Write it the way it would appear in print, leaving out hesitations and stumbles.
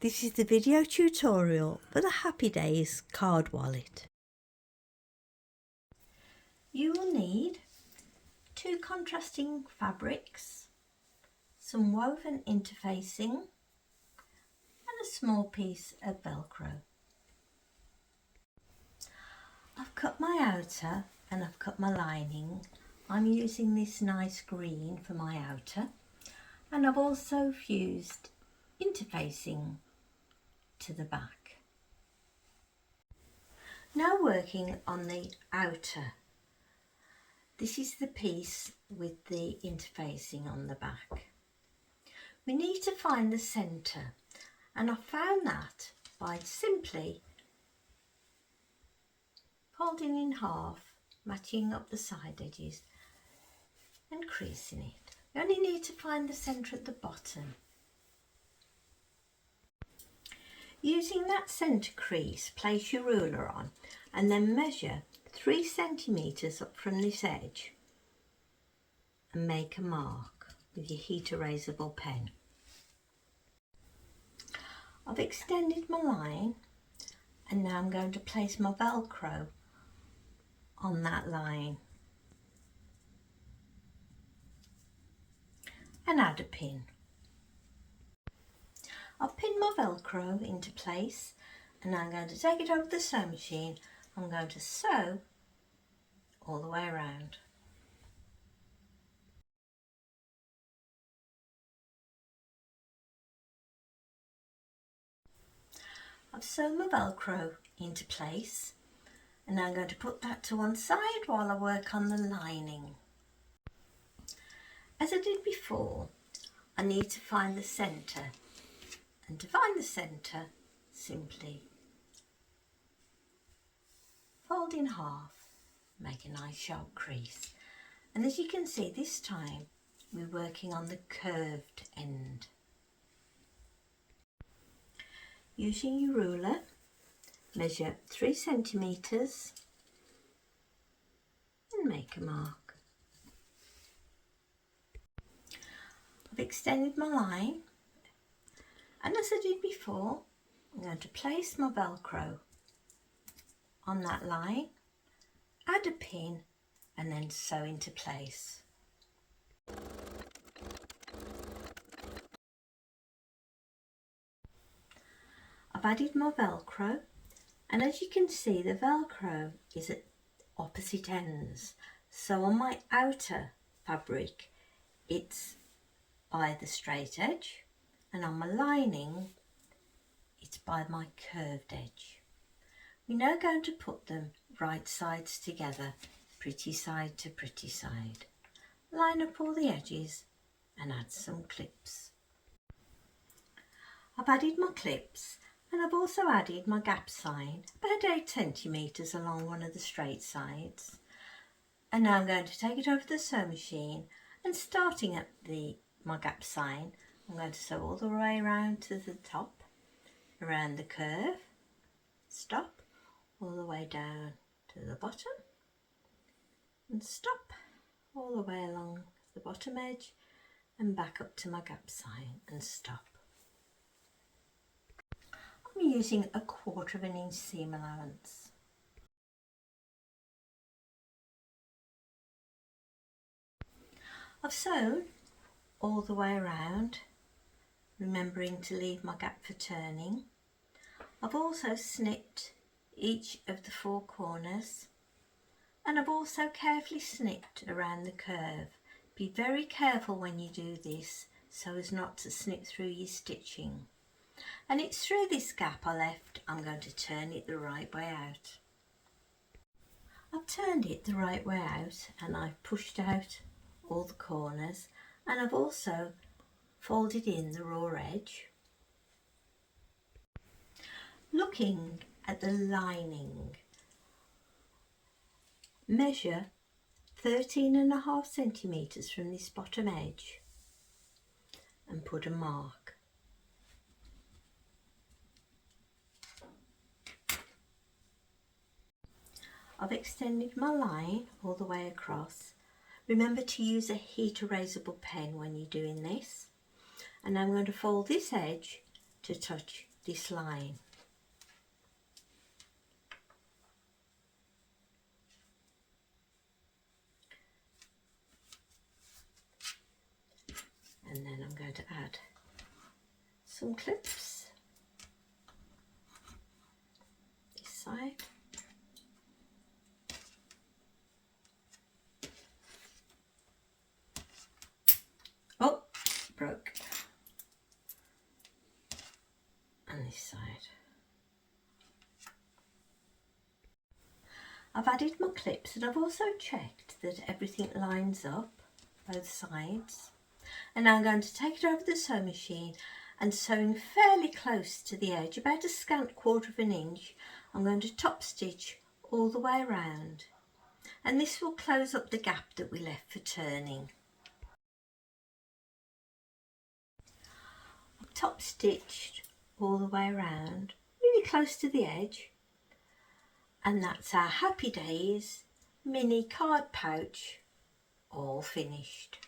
This is the video tutorial for the Happy Days card wallet. You will need 2 contrasting fabrics, some woven interfacing and a small piece of Velcro. I've cut my outer and I've cut my lining. I'm using this nice green for my outer, and I've also fused interfacing to the back. Now working on the outer. This is the piece with the interfacing on the back. We need to find the centre, and I found that by simply folding in half, matching up the side edges and creasing it. You only need to find the centre at the bottom. Using that centre crease, place your ruler on and then measure 3 centimetres up from this edge and make a mark with your heat erasable pen. I've extended my line and now I'm going to place my Velcro on that line and add a pin. I've pinned my Velcro into place and now I'm going to take it over the sewing machine. I'm going to sew all the way around. I've sewn my Velcro into place and now I'm going to put that to one side while I work on the lining. As I did before, I need to find the centre, and to find the centre, simply fold in half, make a nice sharp crease, and as you can see this time we're working on the curved end. Using your ruler, measure 3 centimetres and make a mark. I've extended my line, and as I did before, I'm going to place my Velcro on that line, add a pin and then sew into place. I've added my Velcro, and as you can see the Velcro is at opposite ends. So on my outer fabric it's by the straight edge, and on my lining it's by my curved edge. We're now going to put them right sides together, pretty side to pretty side. Line up all the edges and add some clips. I've added my clips and I've also added my gap sign, about 8 centimetres along one of the straight sides. And now I'm going to take it over the sewing machine, and starting at my gap sign, I'm going to sew all the way around to the top, around the curve, stop, all the way down to the bottom, and stop all the way along the bottom edge and back up to my gap sign and stop. I'm using a 1/4 inch seam allowance. I've sewn all the way around, remembering to leave my gap for turning. I've also snipped each of the 4 corners, and I've also carefully snipped around the curve. Be very careful when you do this so as not to snip through your stitching. And it's through this gap I left, I'm going to turn it the right way out. I've turned it the right way out and I've pushed out all the corners, and I've also folded in the raw edge. Looking at the lining, measure 13.5 centimetres from this bottom edge and put a mark. I've extended my line all the way across. Remember to use a heat erasable pen when you're doing this. And I'm going to fold this edge to touch this line. And then I'm going to add some clips this side. Oh, broke. And this side. I've added my clips and I've also checked that everything lines up both sides. And now I'm going to take it over the sewing machine and sewing fairly close to the edge, about a scant 1/4 inch, I'm going to top stitch all the way around. And this will close up the gap that we left for turning. I've top stitched all the way around, really close to the edge. And that's our Happy Days mini card pouch all finished.